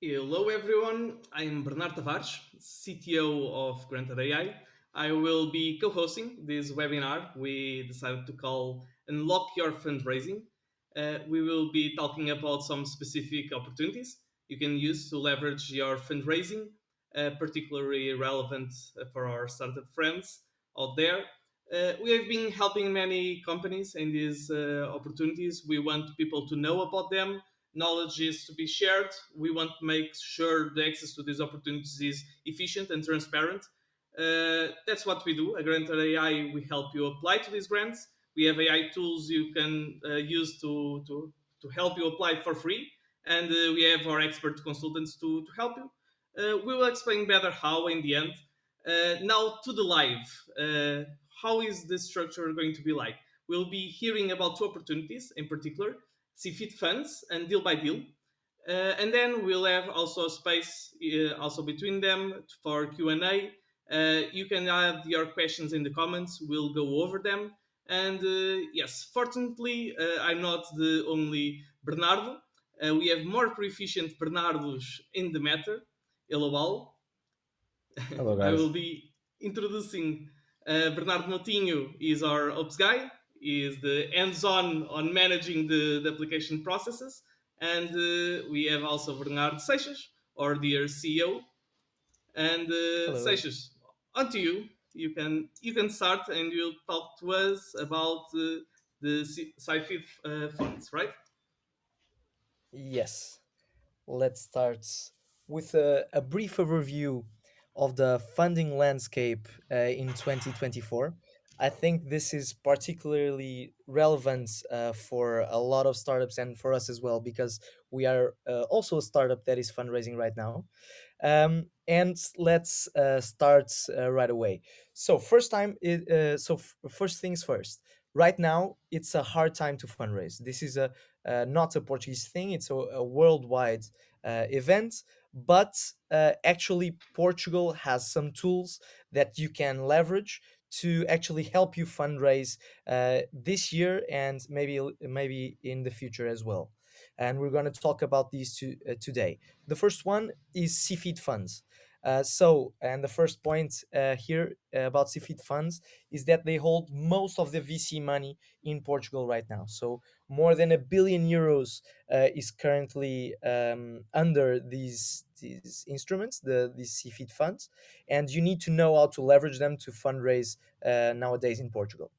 Hello everyone, I'm Bernardo Tavares, CTO of Granter.ai. I will be co-hosting this webinar we decided to call Unlock Your Fundraising. We will be talking about some specific opportunities you can use to leverage your fundraising, particularly relevant for our startup friends out there. We have been helping many companies in these opportunities. We want people to know about them. Knowledge is to be shared. We want to make sure the access to these opportunities is efficient and transparent. That's what we do. At Granter AI, we help you apply to these grants. We have AI tools you can use to help you apply for free. And we have our expert consultants to help you. We will explain better how in the end. Now to the live. How is this structure going to be like? We'll be hearing about two opportunities in particular, SIFIDE Funds and Deal by Deal. And then we'll have also a space also between them for Q&A. You can add your questions in the comments. We'll go over them. And yes, fortunately, I'm not the only Bernardo. We have more proficient Bernardos in the matter. Hello all. Hello, I will guys. be introducing Bernardo Notinho. Is our ops guy. He is the hands-on on managing the application processes. And we have also Bernardo Seixas, our dear CEO. And Hello. Seixas, on to you. You can start and you'll talk to us about the SciFi funds, right? Yes, let's start with a brief overview of the funding landscape in 2024. I think this is particularly relevant for a lot of startups and for us as well, because we are also a startup that is fundraising right now. And let's start right away. So first things first. Right now, it's a hard time to fundraise. This is a not a Portuguese thing; it's a worldwide event. But actually, Portugal has some tools that you can leverage to actually help you fundraise this year and maybe in the future as well. And we're going to talk about these two today. The first one is SIFID funds. And the first point here about SIFID funds is that they hold most of the VC money in Portugal right now. So more than €1 billion is currently under these instruments, these SIFID funds, and you need to know how to leverage them to fundraise nowadays in Portugal.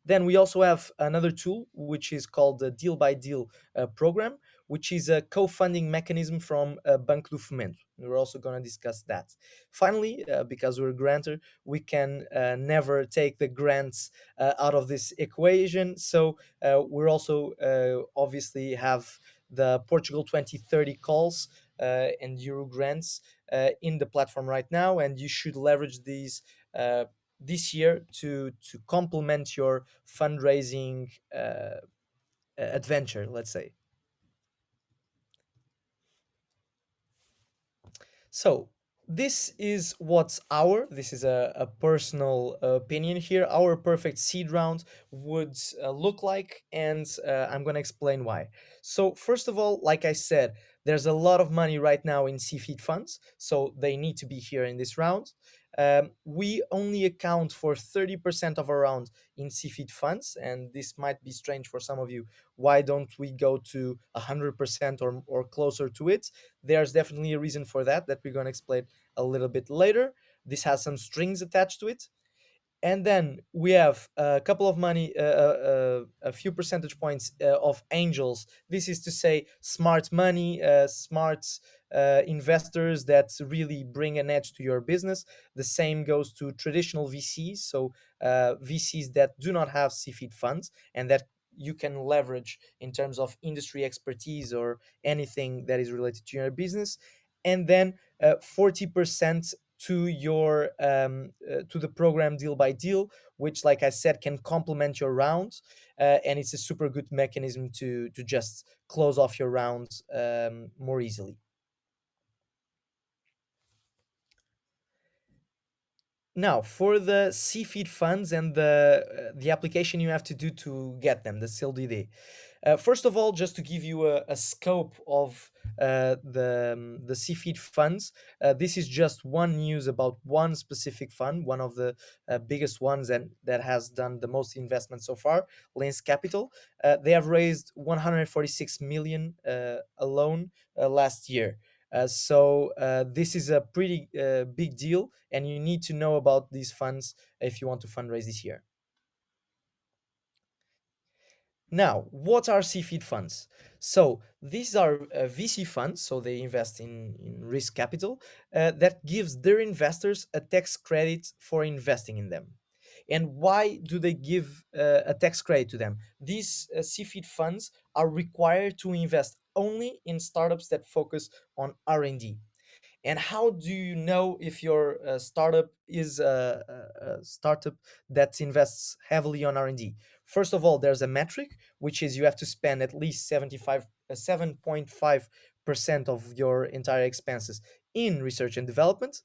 Then we also have another tool, which is called the Deal by Deal program, which is a co-funding mechanism from Banco do Fomento. We're also going to discuss that. Finally, because we're a grantor, we can never take the grants out of this equation. So we're also obviously have the Portugal 2030 calls and Euro grants in the platform right now, and you should leverage these this year to complement your fundraising adventure, let's say. So this is a personal opinion here, our perfect seed round would look like, and I'm going to explain why. So first of all, like I said, there's a lot of money right now in CFID funds, so they need to be here in this round. We only account for 30% of our round in CFID funds, and this might be strange for some of you. Why don't we go to 100% or closer to it? There's definitely a reason for that we're going to explain a little bit later. This has some strings attached to it. And then we have a couple of money, a few percentage points of angels. This is to say smart money, smart investors that really bring an edge to your business. The same goes to traditional VCs, so VCs that do not have CFID funds and that you can leverage in terms of industry expertise or anything that is related to your business. And then 40% to the program Deal by Deal, which, like I said, can complement your round, and it's a super good mechanism to just close off your rounds more easily. Now, for the CFID funds and the application you have to do to get them, the CLDD. First of all, just to give you a scope of the SIFIDE funds. This is just one news about one specific fund, one of the biggest ones and that has done the most investment so far, Lens Capital. They have raised 146 million alone last year. So this is a pretty big deal, and you need to know about these funds if you want to fundraise this year. Now, what are CFID funds? So these are VC funds, so they invest in risk capital that gives their investors a tax credit for investing in them. And why do they give a tax credit to them? These CFID funds are required to invest only in startups that focus on R&D. And how do you know if your startup is a startup that invests heavily on R&D? First of all, there's a metric, which is you have to spend at least 7.5% of your entire expenses in research and development.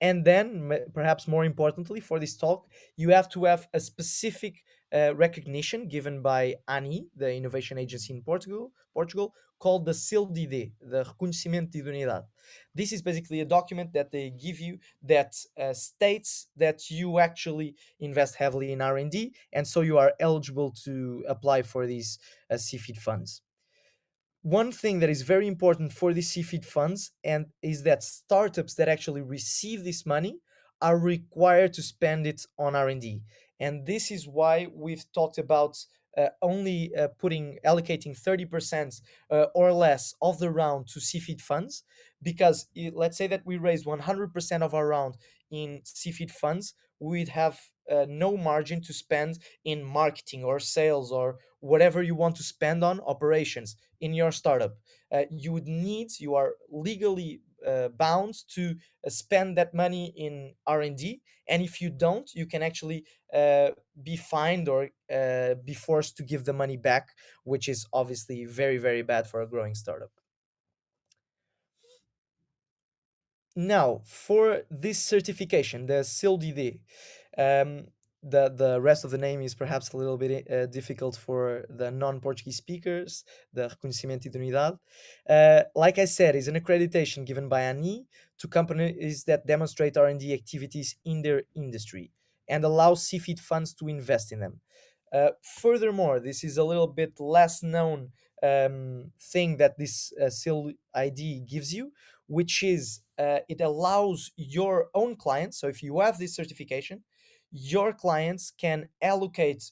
And then, perhaps more importantly for this talk, you have to have a specific recognition given by ANI, the innovation agency in Portugal, called the SILDID, the Reconhecimento de Idoneidade. This is basically a document that they give you that states that you actually invest heavily in R&D, and so you are eligible to apply for these CFID funds. One thing that is very important for the CFID funds and is that startups that actually receive this money are required to spend it on R&D. And this is why we've talked about only allocating 30% or less of the round to CFID funds, because let's say that we raise 100% of our round in CFID funds, we'd have no margin to spend in marketing or sales or whatever you want to spend on operations in your startup. You are legally bound to spend that money in R&D, and if you don't, you can actually be fined or be forced to give the money back, which is obviously very, very bad for a growing startup. Now, for this certification, the SILDD, um, the rest of the name is perhaps a little bit difficult for the non-Portuguese speakers, the Reconhecimento de Unidade. Like I said, is an accreditation given by ANI to companies that demonstrate R&D activities in their industry and allow CFID funds to invest in them. Furthermore, this is a little bit less known thing that this SIL ID gives you, which is it allows your own clients. So if you have this certification, your clients can allocate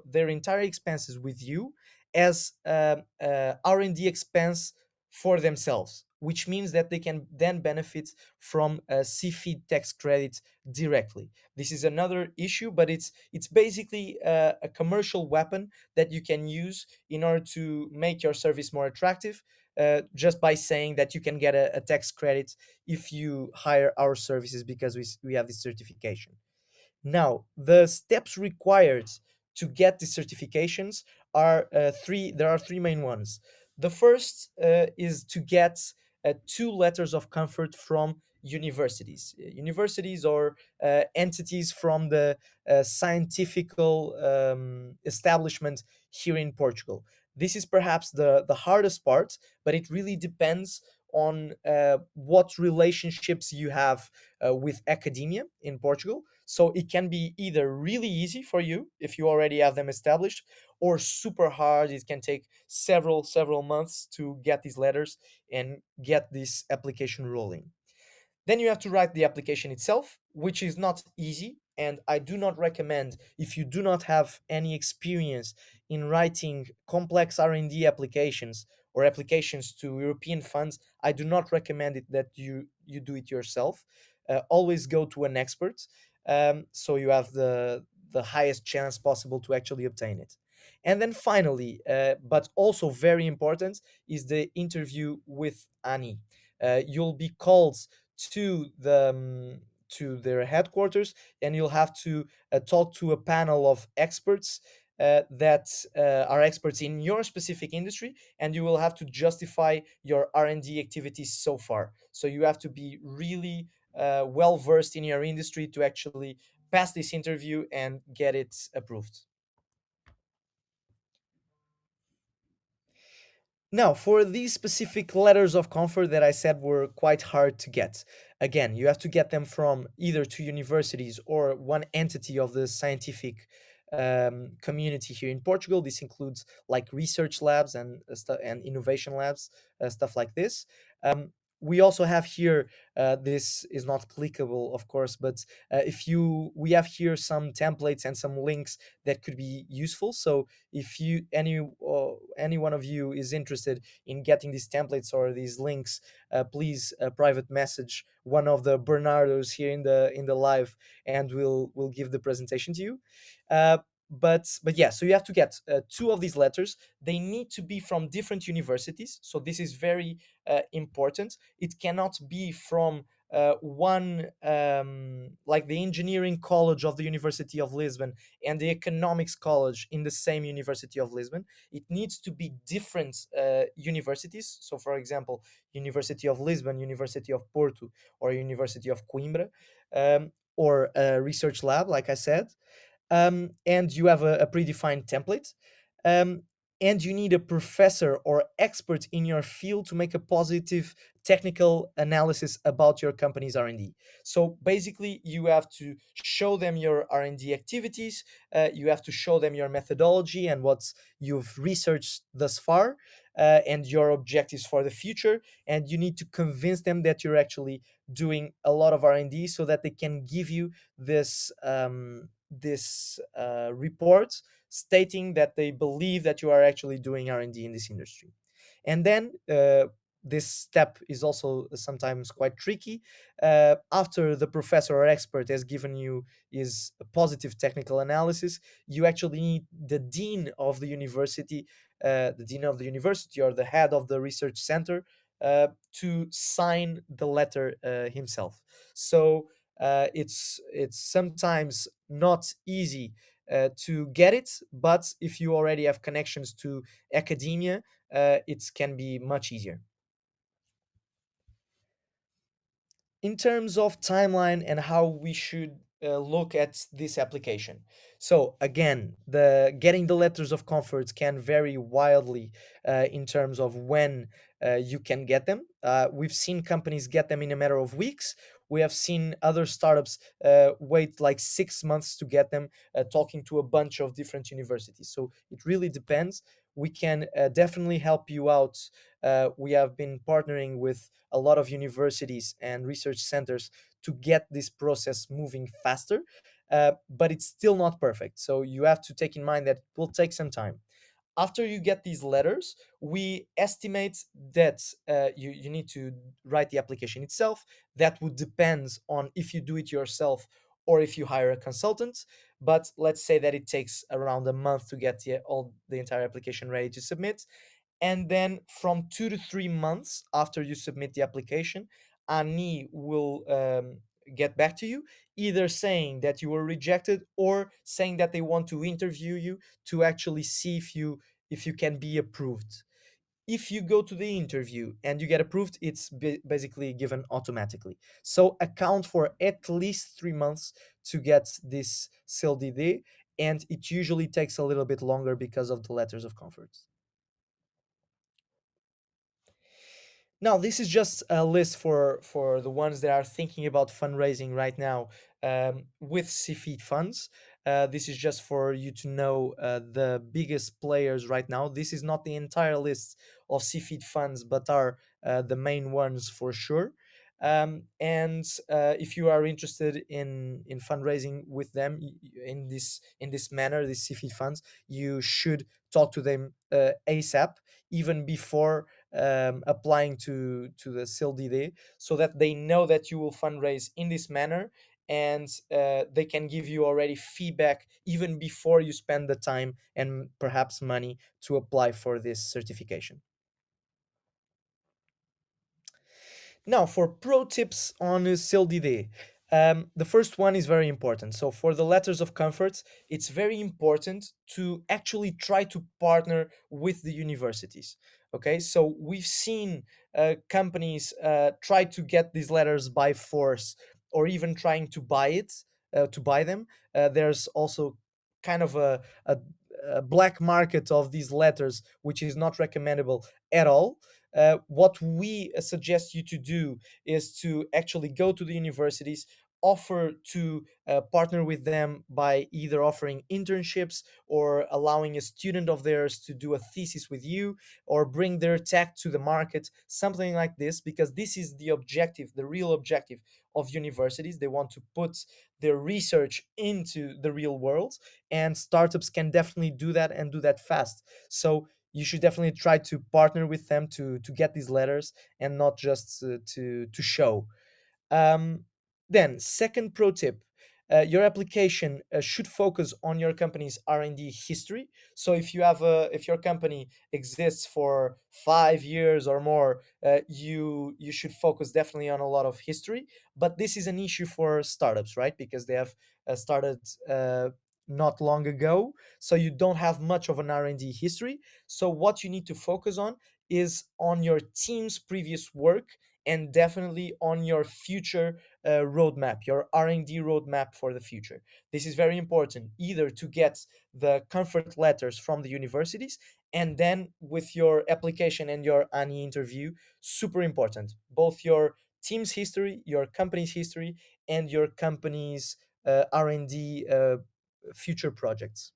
their entire expenses with you as R&D expense for themselves, which means that they can then benefit from a CFID tax credit directly. This is another issue, but it's basically a commercial weapon that you can use in order to make your service more attractive, just by saying that you can get a tax credit if you hire our services because we have this certification. Now, the steps required to get the certifications are three. There are three main ones. The first is to get two letters of comfort from universities or entities from the scientific establishment here in Portugal. This is perhaps the hardest part, but it really depends on what relationships you have with academia in Portugal. So it can be either really easy for you if you already have them established, or super hard. It can take several months to get these letters and get this application rolling. Then you have to write the application itself, which is not easy. And I do not recommend, if you do not have any experience in writing complex R&D applications or applications to European funds, I do not recommend it that you do it yourself. Always go to an expert, so you have the highest chance possible to actually obtain it. And then finally, but also very important, is the interview with Ani. You'll be called to their headquarters, and you'll have to talk to a panel of experts that are experts in your specific industry, and you will have to justify your R&D activities so far. So you have to be really well versed in your industry to actually pass this interview and get it approved. Now, for these specific letters of comfort that I said were quite hard to get, again, you have to get them from either two universities or one entity of the scientific community here in Portugal. This includes like research labs and and innovation labs, stuff like this. We also have here, this is not clickable, of course, but if you we have here some templates and some links that could be useful. So if any one of you is interested in getting these templates or these links, please private message one of the Bernardos here in the live, and we'll give the presentation to you. But yeah, so you have to get two of these letters. They need to be from different universities, so this is very important. It cannot be from one, like the engineering college of the University of Lisbon and the economics college in the same University of Lisbon. It needs to be different universities. So, for example, University of Lisbon, University of Porto, or University of Coimbra, or a research lab, like I said. And you have a predefined template. Um, and you need a professor or expert in your field to make a positive technical analysis about your company's R&D. So basically, you have to show them your R&D activities, you have to show them your methodology and what you've researched thus far, and your objectives for the future, and you need to convince them that you're actually doing a lot of R&D so that they can give you this report stating that they believe that you are actually doing R&D in this industry. And then this step is also sometimes quite tricky. After the professor or expert has given you his positive technical analysis, you actually need the dean of the university or the head of the research center to sign the letter himself. So it's sometimes not easy to get it, but if you already have connections to academia, it can be much easier. In terms of timeline and how we should look at this application. So again, the getting the letters of comfort can vary wildly in terms of when you can get them. We've seen companies get them in a matter of weeks. We have seen other startups wait like 6 months to get them, talking to a bunch of different universities. So it really depends. We can definitely help you out. We have been partnering with a lot of universities and research centers to get this process moving faster, but it's still not perfect. So you have to take in mind that it will take some time. After you get these letters, we estimate that you need to write the application itself. That would depend on if you do it yourself or if you hire a consultant. But let's say that it takes around a month to get the entire application ready to submit. And then from 2 to 3 months after you submit the application, Ani will get back to you, either saying that you were rejected or saying that they want to interview you to actually see if you can be approved. If you go to the interview and you get approved, it's basically given automatically. So account for at least 3 months to get this CILDD, and it usually takes a little bit longer because of the letters of comfort. Now, this is just a list for the ones that are thinking about fundraising right now with SIFIDE funds. This is just for you to know the biggest players right now. This is not the entire list of SIFIDE funds, but are the main ones for sure. And if you are interested in fundraising with them in this manner, these SIFID funds, you should talk to them ASAP, even before applying to the CILDD, so that they know that you will fundraise in this manner, and they can give you already feedback even before you spend the time and perhaps money to apply for this certification. Now, for pro tips on CILDD, the first one is very important. So, for the letters of comfort, it's very important to actually try to partner with the universities. Okay, so we've seen companies try to get these letters by force, or even trying to buy them. There's also kind of black market of these letters, which is not recommendable at all. What we suggest you to do is to actually go to the universities, offer to partner with them by either offering internships or allowing a student of theirs to do a thesis with you, or bring their tech to the market, something like this, because this is the objective, the real objective of universities. They want to put their research into the real world, and startups can definitely do that, and do that fast. So you should definitely try to partner with them to get these letters, and not just to show. um, then, second pro tip: your application should focus on your company's R&D history. So if your company exists for 5 years or more, you should focus definitely on a lot of history. But this is an issue for startups, right? Because they have started not long ago, so you don't have much of an R&D history. So what you need to focus on is on your team's previous work, and definitely on your future roadmap, your R&D roadmap for the future. This is very important, either to get the comfort letters from the universities, and then with your application and your ANI interview, super important. Both your team's history, your company's history, and your company's R&D future projects.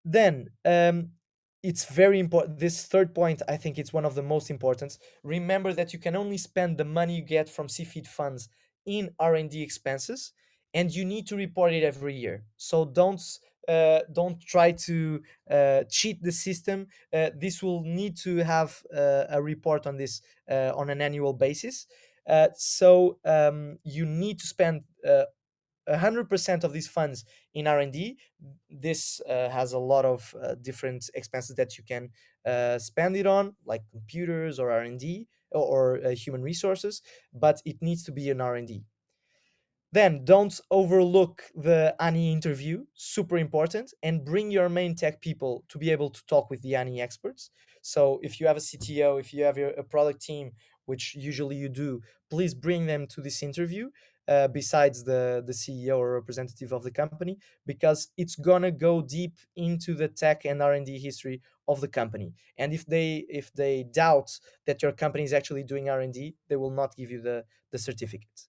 Then, it's very important. This third point, I think it's one of the most important. Remember that you can only spend the money you get from CFID funds in R&D expenses, and you need to report it every year. So don't try to cheat the system. This will need to have a report on this on an annual basis. You need to spend 100% of these funds in R&D. This has a lot of different expenses that you can spend it on, like computers or R&D, or human resources, but it needs to be in R&D. Then don't overlook the ANI interview, super important, and bring your main tech people to be able to talk with the ANI experts. So if you have a CTO, if you have a product team, which usually you do, please bring them to this interview, besides the CEO or representative of the company, because it's gonna go deep into the tech and R&D history of the company. And if they doubt that your company is actually doing R&D, they will not give you the certificate.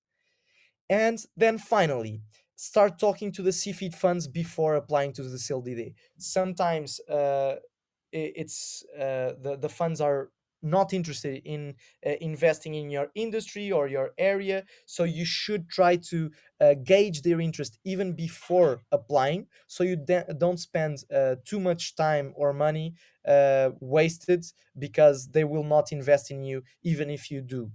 And then finally, start talking to the CFID funds before applying to the CLDD. Sometimes it's the funds are not interested in investing in your industry or your area, so you should try to gauge their interest even before applying, so you don't spend too much time or money wasted, because they will not invest in you even if you do.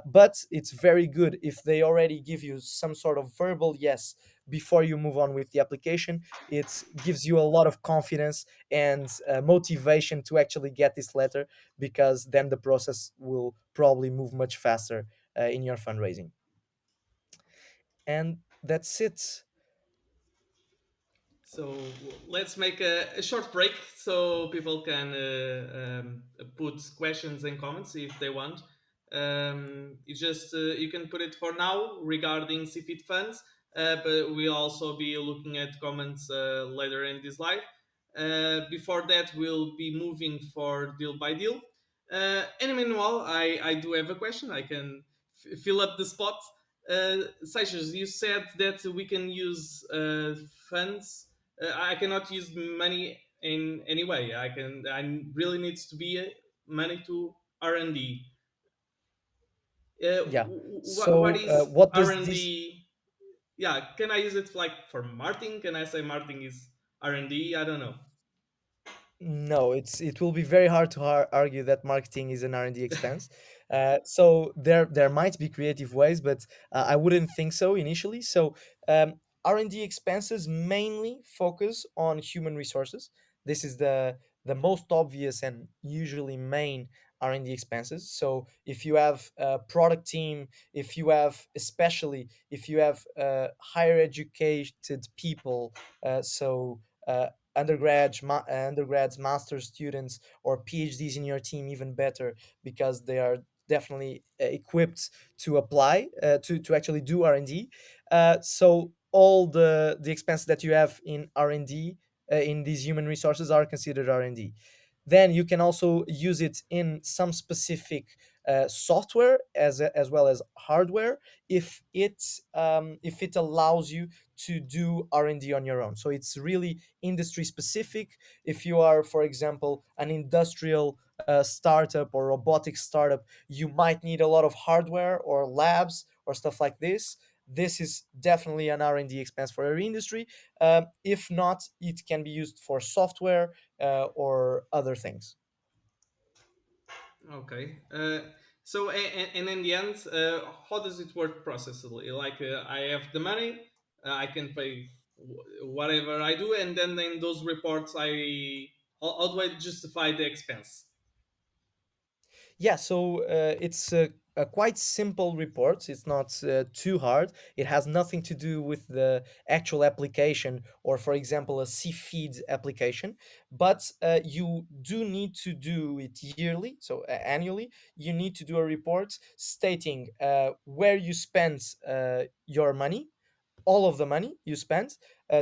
But it's very good if they already give you some sort of verbal yes before you move on with the application. It gives you a lot of confidence and motivation to actually get this letter, because then the process will probably move much faster in your fundraising. And that's it. So let's make a short break so people can put questions and comments if they want. You can put it for now regarding CFIT funds, but we'll also be looking at comments later in this live. Before that, we'll be moving for deal by deal. And meanwhile, I do have a question. I can fill up the spot. Seixas, you said that we can use funds. I cannot use money in any way. I can. I really needs to be money to R and D. Yeah. What So is what R does and this D? Yeah, can I use it like for marketing? Can I say marketing is R and D? I don't know. No, it will be very hard to argue that marketing is an R&D expense. So there might be creative ways, but I wouldn't think so initially. So R&D expenses mainly focus on human resources. This is the most obvious and usually main R&D expenses. So if you have a product team, if you have, especially if you have higher educated people, so undergrads, master students, or PhDs in your team, even better, because they are definitely equipped to apply to actually do R&D. So all the expenses that you have in R&D in these human resources are considered R&D. Then you can also use it in some specific software as well as hardware if it allows you to do R&D on your own. So it's really industry specific. If you are, for example, an industrial startup or robotic startup, you might need a lot of hardware or labs or stuff like this. This is definitely an R&D expense for your industry. If not, it can be used for software or other things. Okay. And in the end, how does it work processually? Like, I have the money, I can pay whatever I do, and then in those reports, how do I justify the expense? Yeah, so it's a quite simple report. It's not too hard. It has nothing to do with the actual application or, for example, a CFeed application. But you do need to do it yearly, so annually. You need to do a report stating where you spend your money, all of the money you spent,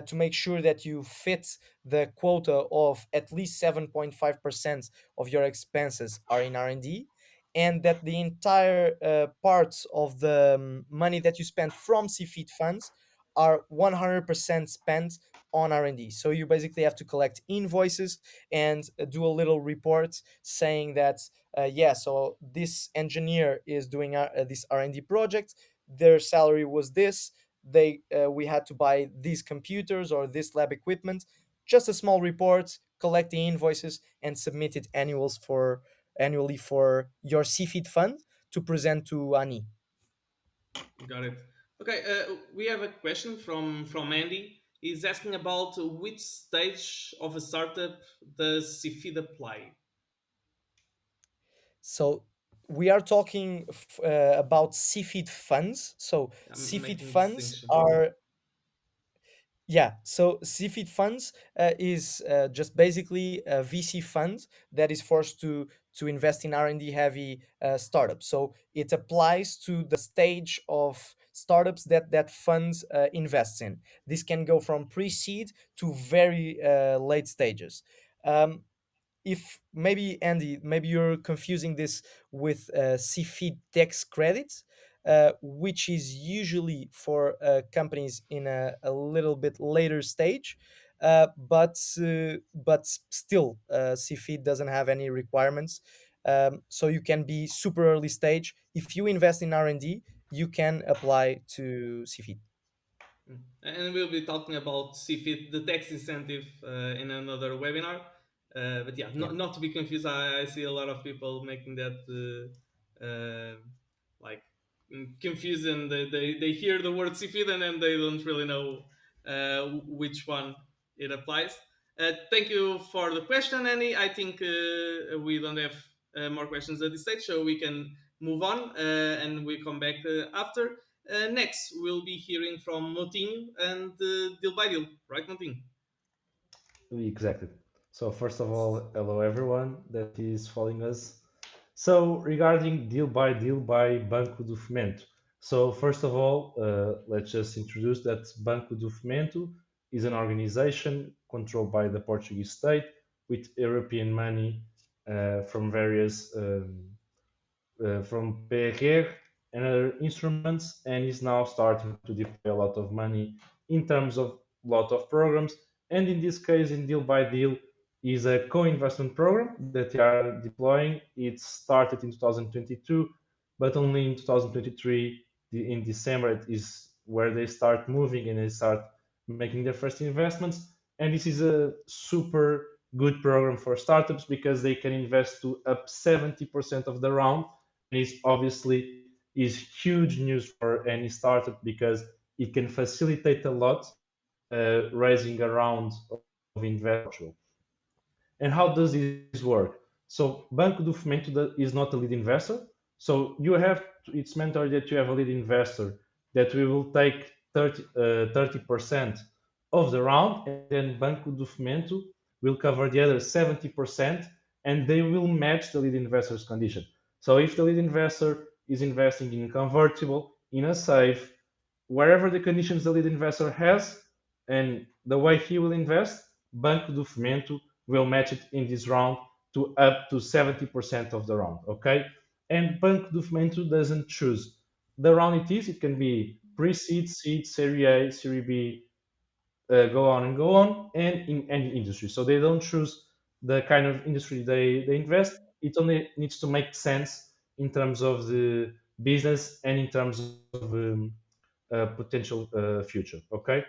to make sure that you fit the quota of at least 7.5% of your expenses are in R&D, and that the entire parts of the money that you spend from CFIT funds are 100% spent on R&D. So you basically have to collect invoices and do a little report saying that yeah, so this engineer is doing this R&D project, their salary was this, we had to buy these computers or this lab equipment. Just a small report, collect the invoices, and submit it annually for your CFID fund to present to Ani. Got it. Okay, we have a question from Andy. He's asking about which stage of a startup does CFID apply? So we are talking about CFID funds. So I'm CFID making funds distinction. are, yeah, so CFID funds is just basically a VC fund that is forced to invest in R&D heavy startups. So it applies to the stage of startups that funds invests in. This can go from pre-seed to very late stages. Um, if maybe Andy, maybe you're confusing this with CFID tax credits, which is usually for companies in a little bit later stage, but still CFID doesn't have any requirements. So you can be super early stage. If you invest in R&D, you can apply to CFID. And we'll be talking about CFIT, the tax incentive, in another webinar. But yeah, Yeah. not to be confused, I see a lot of people making that like confused, and they hear the word CFIT and then they don't really know which one it applies. Thank you for the question, Annie. I think we don't have more questions at this stage, so we can move on and we come back after. Next, we'll be hearing from Moutinho and Deal by Deal, right, Moutinho? Exactly. So first of all, hello everyone that is following us. So regarding deal by Banco do Fomento. So first of all, let's just introduce that Banco do Fomento is an organization controlled by the Portuguese state with European money from various from PRR and other instruments, and is now starting to deploy a lot of money in terms of lot of programs. And in this case, in Deal by Deal, is a co-investment program that they are deploying. It started in 2022, but only in 2023, in December, it is where they start moving and they start making their first investments. And this is a super good program for startups because they can invest to up 70% of the round, and it's obviously is huge news for any startup because it can facilitate a lot raising a round of investment. And how does this work? So Banco do Fomento is not a lead investor. So you have it's mandatory that you have a lead investor that we will take 30% of the round, and then Banco do Fomento will cover the other 70%, and they will match the lead investor's condition. So if the lead investor is investing in convertible, in a safe, wherever the conditions the lead investor has, and the way he will invest, Banco do Fomento will match it in this round to up to 70% of the round. Okay, and Banco do Fomento doesn't choose the round it is. It can be pre-seed, seed, Series A, Series B, go on and go on, and in any industry. So they don't choose the kind of industry they invest. It only needs to make sense in terms of the business and in terms of potential future. Okay,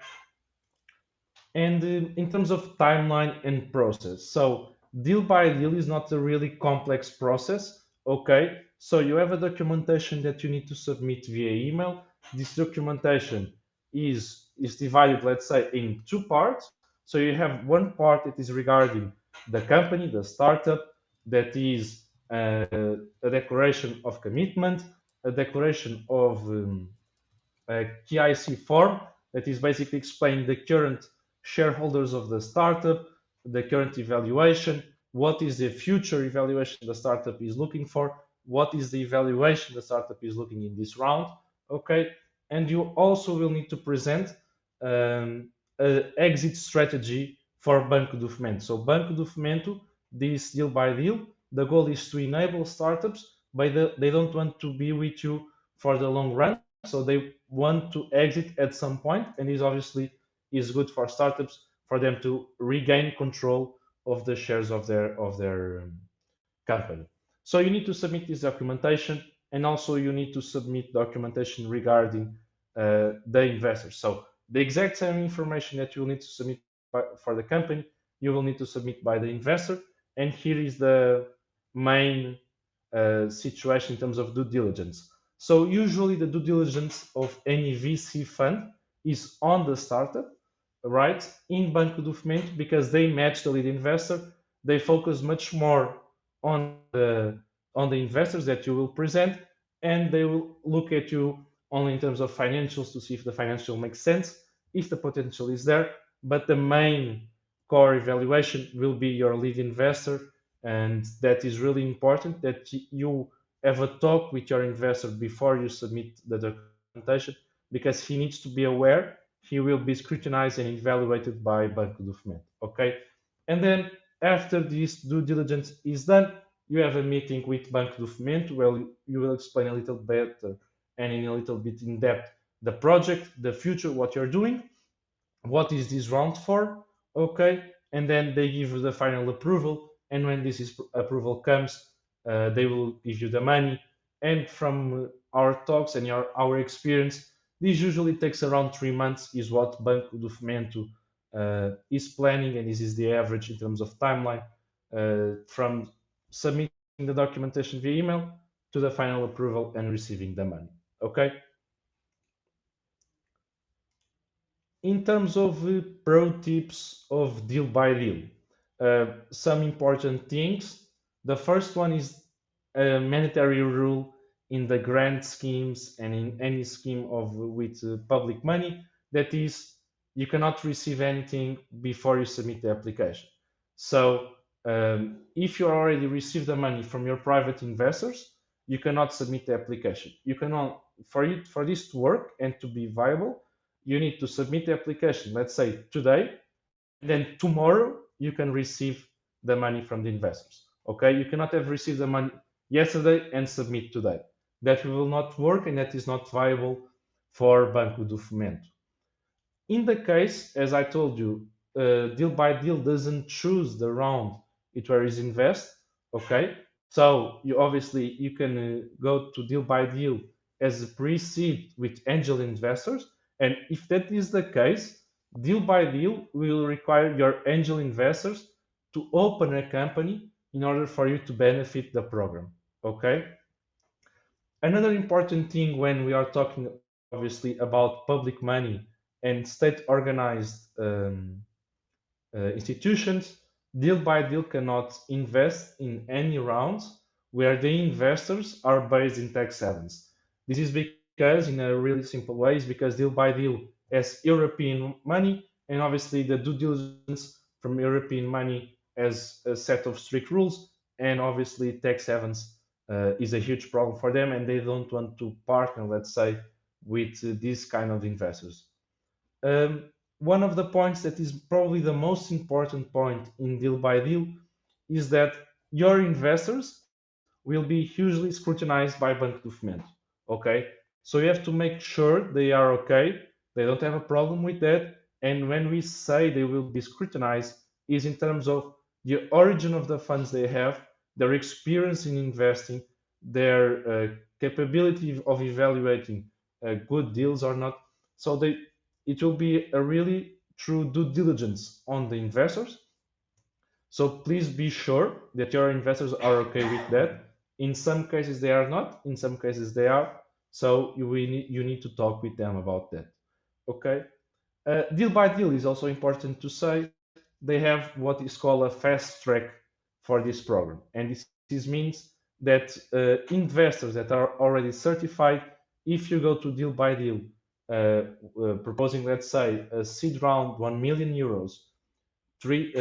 and in terms of timeline and process, so deal by deal is not a really complex process. Okay, so you have a documentation that you need to submit via email. This documentation is divided, let's say, in two parts. So you have one part that is regarding the company, the startup, that is a declaration of commitment, a declaration of a KIC form that is basically explaining the current shareholders of the startup, the current evaluation, what is the future evaluation the startup is looking for, what is the evaluation the startup is looking in this round. Okay, and you also will need to present an exit strategy for Banco do Fomento. So Banco do Fomento, this deal by deal, the goal is to enable startups, but they don't want to be with you for the long run, so they want to exit at some point, and this obviously is good for startups for them to regain control of the shares of their company. So you need to submit this documentation, and also you need to submit documentation regarding the investors. So the exact same information that you will need to submit for the company, you will need to submit by the investor. And here is the main situation in terms of due diligence. So usually the due diligence of any VC fund is on the startup, right? In Banco do Fomento, because they match the lead investor, they focus much more on the investors that you will present, and they will look at you only in terms of financials to see if the financial makes sense, if the potential is there. But the main core evaluation will be your lead investor, and that is really important that you have a talk with your investor before you submit the documentation, because he needs to be aware he will be scrutinized and evaluated by Banco do Fomento. Okay, and then after this due diligence is done, you have a meeting with Banco do Fomento where you will explain a little better and in a little bit in depth the project, the future, what you're doing, what is this round for, okay, and then they give you the final approval, and when approval comes, they will give you the money. And from our talks and our experience, this usually takes around 3 months, is what Banco do Fomento is planning, and this is the average in terms of timeline from submitting the documentation via email to the final approval and receiving the money. Okay. In terms of pro tips of deal by deal, some important things. The first one is a mandatory rule in the grant schemes and in any scheme of with public money, that is, you cannot receive anything before you submit the application. So if you already received the money from your private investors, you cannot submit the application. You cannot, for this to work and to be viable, you need to submit the application, let's say today, and then tomorrow you can receive the money from the investors. Okay, you cannot have received the money yesterday and submit today. That will not work, and that is not viable for Banco do Fomento. In the case, as I told you, deal by deal doesn't choose the round it where is invest. Okay, so you can go to deal by deal as a pre-seed with angel investors, and if that is the case, deal by deal will require your angel investors to open a company in order for you to benefit the program. Okay. Another important thing when we are talking obviously about public money and state organized institutions, deal by deal cannot invest in any rounds where the investors are based in tax havens. This is because, in a really simple way, is because deal by deal has European money, and obviously the due diligence from European money has a set of strict rules, and obviously tax havens is a huge problem for them, and they don't want to partner, let's say, with these kind of investors. one of the points that is probably the most important point in deal by deal is that your investors will be hugely scrutinized by Banco do Fomento. Okay, so you have to make sure they are okay, they don't have a problem with that. And when we say they will be scrutinized, is in terms of the origin of the funds they have, their experience in investing, their capability of evaluating good deals or not. So it will be a really true due diligence on the investors. So please be sure that your investors are okay with that. In some cases they are not, in some cases they are. So you need to talk with them about that. Okay. Deal by deal is also important to say they have what is called a fast track for this program, and this means that investors that are already certified, if you go to deal by deal, proposing, let's say, a seed round 1 million euros, three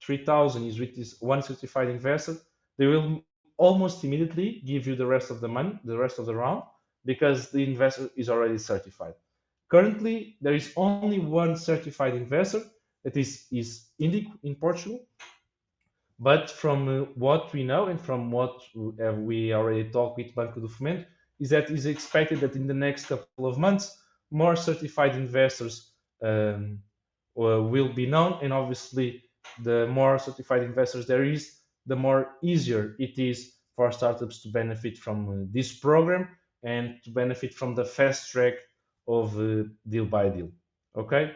3,000 is with this one certified investor, they will almost immediately give you the rest of the money, the rest of the round, because the investor is already certified. Currently, there is only one certified investor that is in Portugal, but from what we know and from what we already talked with Banco do Fomento, is that it's expected that in the next couple of months, more certified investors will be known. And obviously, the more certified investors there is, the more easier it is for startups to benefit from this program and to benefit from the fast track of deal by deal. Okay?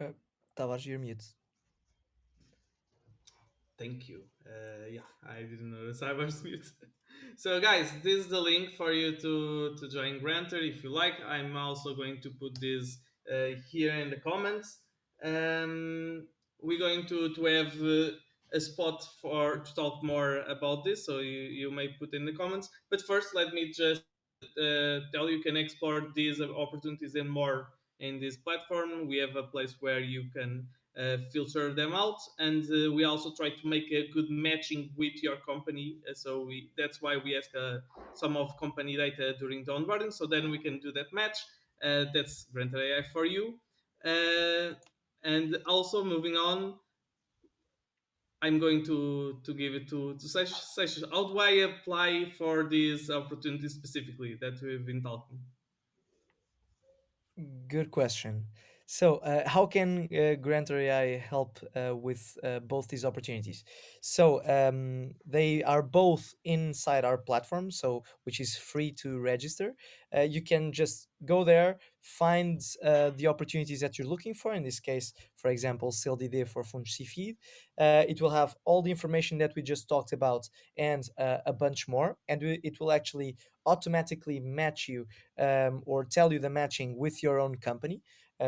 Uh, Tavares, you're mute. Thank you. Yeah, I didn't notice I was mute. So, guys, this is the link for you to join Granter if you like. I'm also going to put this here in the comments. We're going to have a spot for to talk more about this, so you may put in the comments. But first, let me just tell you can explore these opportunities and more in this platform. We have a place where you can filter them out, and we also try to make a good matching with your company. That's why we ask some of company data during the onboarding, so then we can do that match. That's Granter.ai for you. Uh, and also moving on, I'm going to give it to Seixas. How do I apply for these opportunities specifically that we've been talking? Good question. So, how can Granter.ai help with both these opportunities? So, they are both inside our platform, so which is free to register. You can just go there, find the opportunities that you're looking for. In this case, for example, CLDD for Funds SIFIDE. It will have all the information that we just talked about and a bunch more, and it will actually automatically match you or tell you the matching with your own company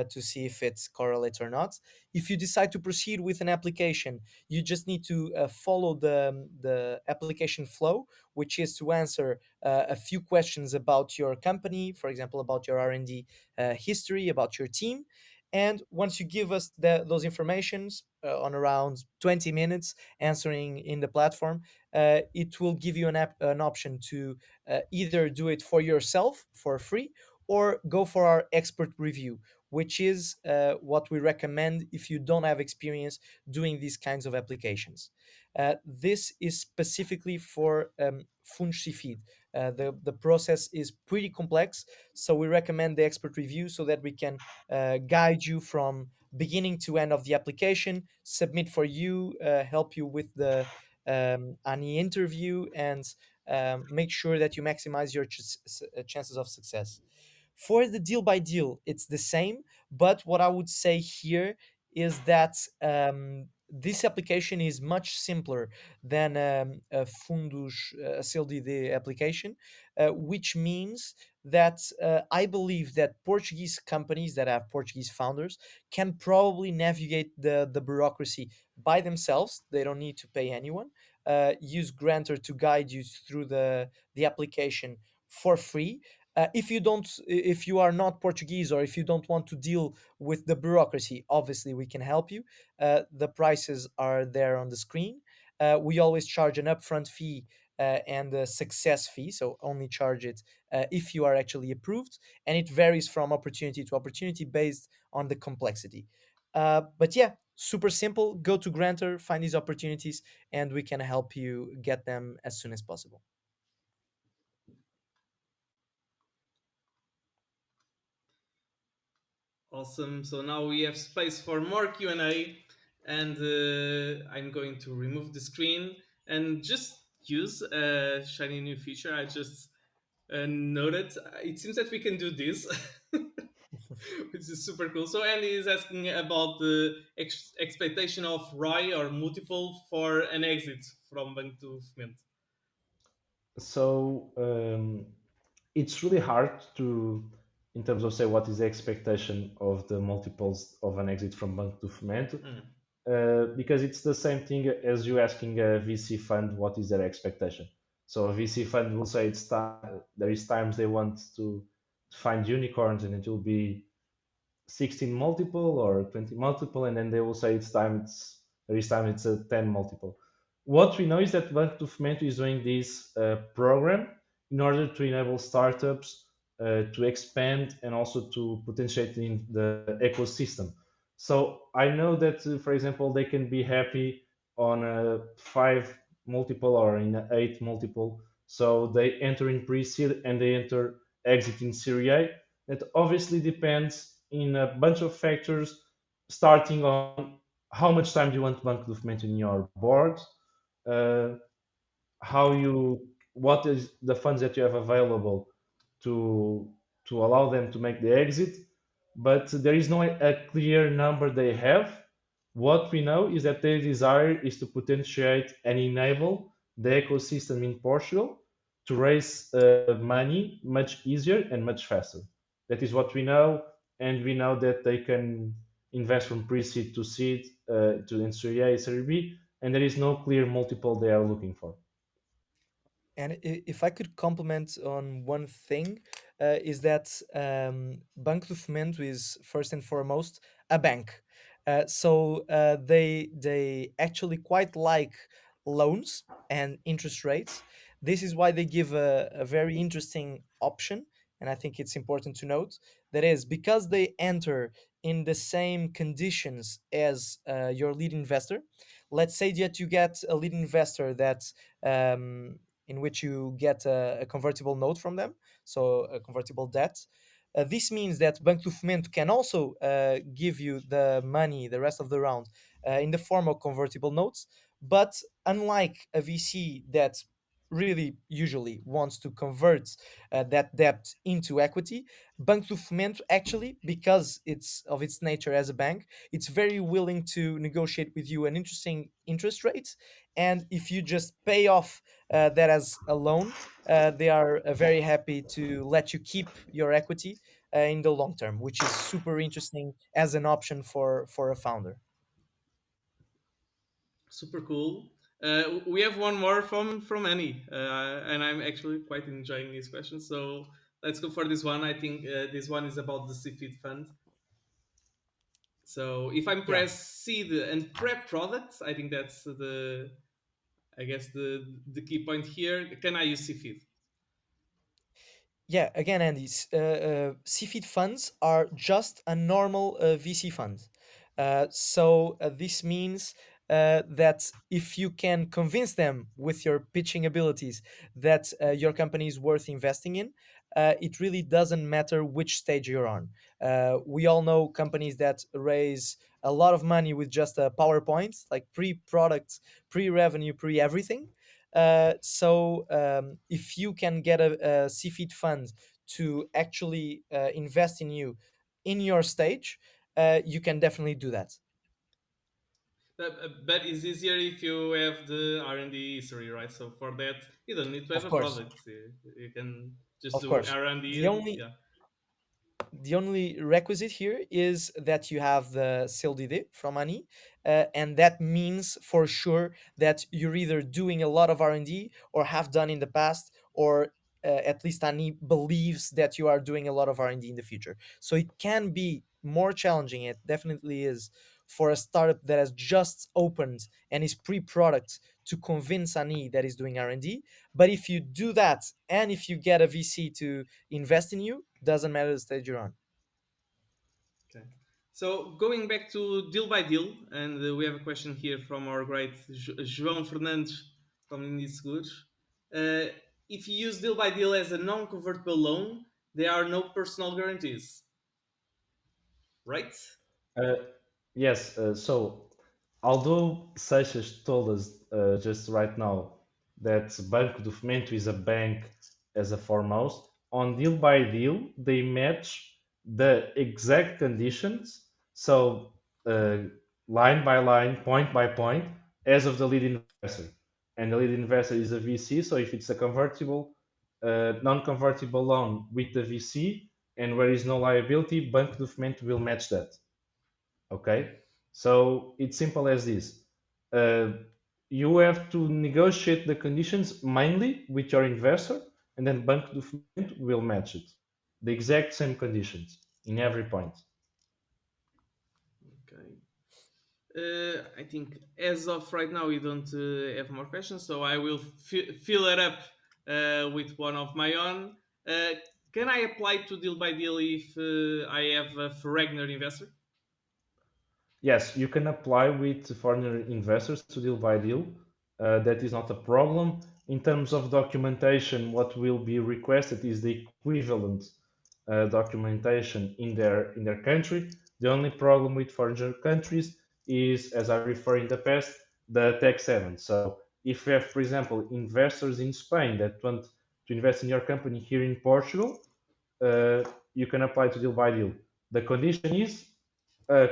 to see if it correlates or not. If you decide to proceed with an application, you just need to follow the application flow, which is to answer a few questions about your company, for example, about your R&D history, about your team. And once you give us those informations on around 20 minutes answering in the platform, it will give you an option to either do it for yourself for free or go for our expert review, which is what we recommend if you don't have experience doing these kinds of applications. This is specifically for Fundsifid. The process is pretty complex, so we recommend the expert review so that we can guide you from beginning to end of the application, submit for you, help you with the any interview, and make sure that you maximize your chances of success. For the deal by deal, it's the same, but what I would say here is that this application is much simpler than a Fundos CLDD application, which means that I believe that Portuguese companies that have Portuguese founders can probably navigate the bureaucracy by themselves. They don't need to pay anyone. Use Granter to guide you through the application for free. If you are not Portuguese, or if you don't want to deal with the bureaucracy, obviously we can help you. The prices are there on the screen. We always charge an upfront fee and a success fee, so only charge it if you are actually approved, and it varies from opportunity to opportunity based on the complexity. But yeah, super simple. Go to Granter, find these opportunities, and we can help you get them as soon as possible. Awesome. So now we have space for more Q&A, and I'm going to remove the screen and just use a shiny new feature. I just noted. It seems that we can do this, which is super cool. So Andy is asking about the expectation of ROI or multiple for an exit from Banco to Fomento. So it's really hard to, in terms of say what is the expectation of the multiples of an exit from Banco to Fomento, Mm. because it's the same thing as you asking a VC fund what is their expectation. So a VC fund will say it's time. There is times they want to find unicorns and it will be 16 multiple or 20 multiple, and then they will say there is time it's a 10 multiple. What we know is that Banco do Fomento is doing this program in order to enable startups to expand and also to potentiate in the ecosystem. So I know that, for example, they can be happy on a 5 multiple or in an 8 multiple. So they enter in pre-seed and they enter exit in Series A. That obviously depends in a bunch of factors, starting on how much time do you want Banco Documento in your board, uh, how you what is the funds that you have available to allow them to make the exit, but there is no a clear number they have. What we know is that their desire is to potentiate and enable the ecosystem in Portugal to raise money much easier and much faster. That is what we know, and we know that they can invest from pre-seed to seed to in Series A, Series B, and there is no clear multiple they are looking for. And if I could comment on one thing, is that Banco do Fomento is first and foremost a bank. So they actually quite like loans and interest rates. This is why they give a very interesting option, and I think it's important to note that is because they enter in the same conditions as your lead investor. Let's say that you get a lead investor that um, in which you get a convertible note from them, so a convertible debt. This means that Banco do Fomento can also give you the money, the rest of the round, in the form of convertible notes. But unlike a VC that really usually wants to convert that debt into equity, Banco do Fomento actually, because it's of its nature as a bank, it's very willing to negotiate with you an interesting interest rate. And if you just pay off that as a loan, they are very happy to let you keep your equity in the long term, which is super interesting as an option for a founder. Super cool. We have one more from Annie, and I'm actually quite enjoying these questions. So let's go for this one. I think this one is about the SIFID fund. So if I'm Yeah. press seed and prep products, I think that's I guess the key point here. Can I use SIFID? Yeah, again, Andy, CFID funds are just a normal VC fund. So this means that if you can convince them with your pitching abilities that your company is worth investing in, it really doesn't matter which stage you're on. We all know companies that raise a lot of money with just a PowerPoint, like pre-product, pre-revenue, pre-everything. So if you can get a CFID fund to actually invest in you in your stage, you can definitely do that. But it's easier if you have the R&D history, right? So for that, you don't need to have Of a course, product. You can just of do course. R&D The and only yeah. the only requisite here is that you have the CLDD from ANI, and that means for sure that you're either doing a lot of R&D or have done in the past, or at least Ani believes that you are doing a lot of R&D in the future. So it can be more challenging. It definitely is for a startup that has just opened and is pre-product to convince Ani that is doing R&D. But if you do that and if you get a VC to invest in you, doesn't matter the stage you're on. Okay. So going back to deal by deal, and we have a question here from our great João Fernandes from Indies Good. Uh, if you use deal by deal as a non-convertible loan, there are no personal guarantees, right? Uh, yes, so although Seixas told us just right now that Banco do Fomento is a bank as a foremost, on deal by deal, they match the exact conditions. So, line by line, point by point, as of the lead investor. And the lead investor is a VC. So, if it's a convertible, non convertible loan with the VC, and where is no liability, Banco do Fomento will match that. Okay, so it's simple as this. Uh, you have to negotiate the conditions mainly with your investor, and then Banco do Fomento will match it. The exact same conditions in every point. Okay. I think as of right now, we don't have more questions, so I will fill it up with one of my own. Uh, can I apply to deal by deal if I have a foreigner investor? Yes, you can apply with foreign investors to deal by deal. That is not a problem. In terms of documentation, what will be requested is the equivalent documentation in their country. The only problem with foreign countries is, as I referred in the past, the tax haven. So if you have, for example, investors in Spain that want to invest in your company here in Portugal, you can apply to deal by deal. The condition is a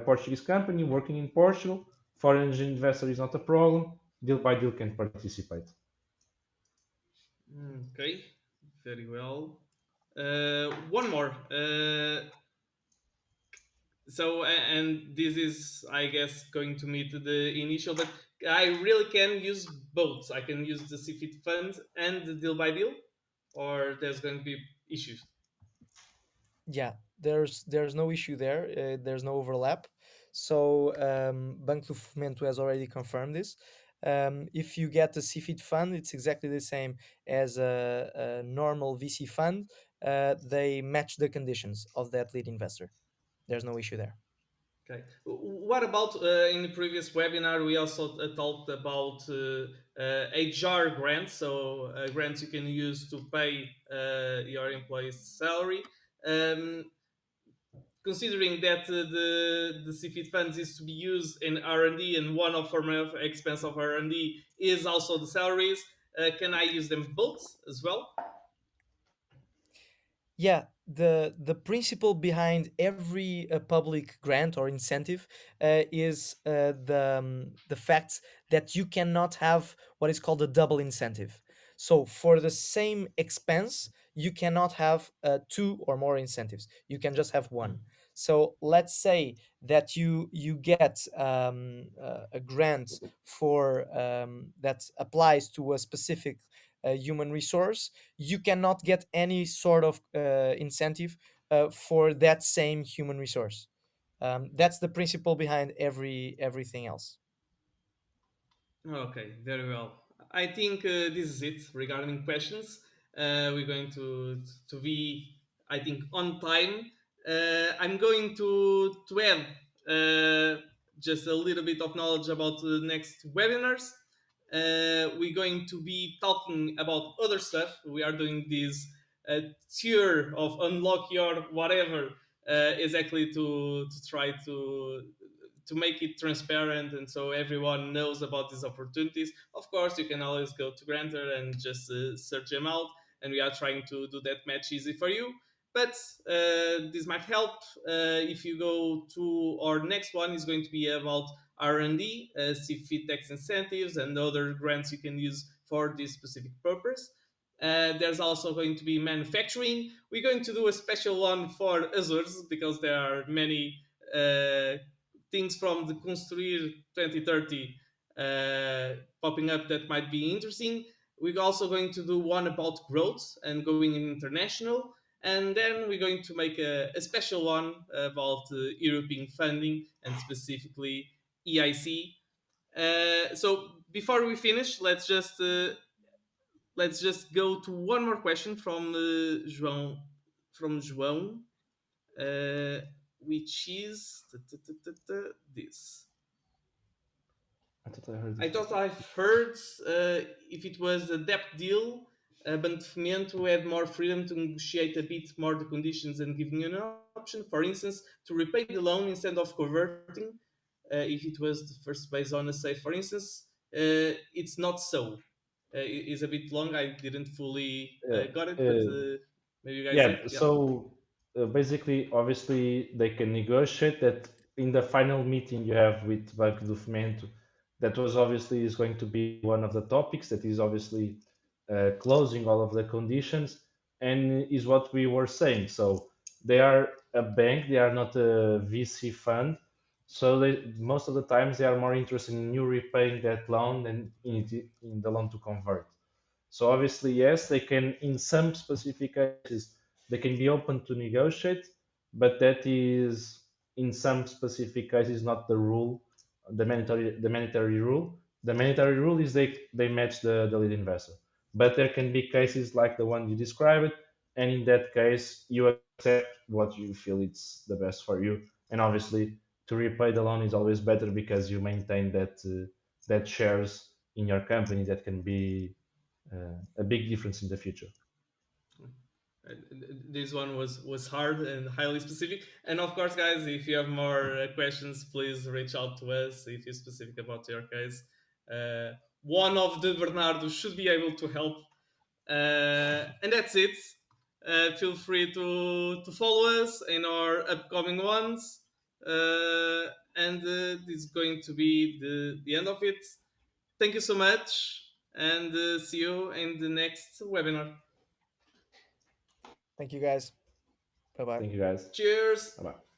Portuguese company working in Portugal, foreign investor is not a problem. Deal by deal can participate. Okay, very well. One more. And this is, I guess, going to meet the initial, but I really can use both. I can use the CFIT fund and the deal by deal, or there's going to be issues. Yeah, there's no issue there. There's no overlap. So Banco do Fomento has already confirmed this. If you get a CFID fund, it's exactly the same as a normal VC fund. They match the conditions of that lead investor. There's no issue there. Okay. What about in the previous webinar? We also talked about HR grants, so grants you can use to pay your employee's salary. Um, Considering that the CFIT funds is to be used in R&D, and one of form of expense of R&D is also the salaries, can I use them both as well? Yeah, the principle behind every public grant or incentive is the fact that you cannot have what is called a double incentive. So for the same expense, you cannot have two or more incentives. You can just have one. So let's say that you get a grant for that applies to a specific human resource. You cannot get any sort of incentive for that same human resource. That's the principle behind everything else. Okay, very well. I think this is it regarding questions. We're going to be, I think, on time. I'm going to add just a little bit of knowledge about the next webinars. We're going to be talking about other stuff. We are doing this tour of unlock your whatever exactly to try to make it transparent and so everyone knows about these opportunities. Of course, you can always go to Granter and just search them out, and we are trying to do that match easy for you. But this might help if you go to our next one is going to be about R&D, see fit tax incentives and other grants you can use for this specific purpose. There's also going to be manufacturing. We're going to do a special one for Azures because there are many things from the Construir 2030 popping up that might be interesting. We're also going to do one about growth and going international, and then we're going to make a special one about European funding and specifically EIC. So before we finish, let's just go to one more question from João, uh, which is this. I thought I heard I this thought before. I've heard if it was a debt deal, but Fomento had more freedom to negotiate a bit more the conditions and giving an option, for instance, to repay the loan instead of converting. If it was the first based on a safe, for instance, it's not so. It's a bit long. I didn't fully Uh, got it, but uh, maybe you guys did. Yeah, Yeah. so basically, obviously, they can negotiate that in the final meeting you have with Banco do Fomento. That was obviously is going to be one of the topics that is obviously closing all of the conditions and is what we were saying. So they are a bank, they are not a VC fund. So they, most of the times they are more interested in you repaying that loan than in the loan to convert. So obviously, yes, they can, in some specific cases, they can be open to negotiate, but that is in some specific cases not the rule, the mandatory rule. The mandatory rule is they match the lead investor. But there can be cases like the one you described, and in that case, you accept what you feel it's the best for you. And obviously, to repay the loan is always better because you maintain that shares in your company that can be a big difference in the future. This one was hard and highly specific. And of course, guys, if you have more questions, please reach out to us if you're specific about your case. Uh, One of the Bernardo should be able to help. And that's it. Feel free to follow us in our upcoming ones. And this is going to be the end of it. Thank you so much, and see you in the next webinar. Thank you guys. Bye bye. Thank you guys. Cheers. Bye bye.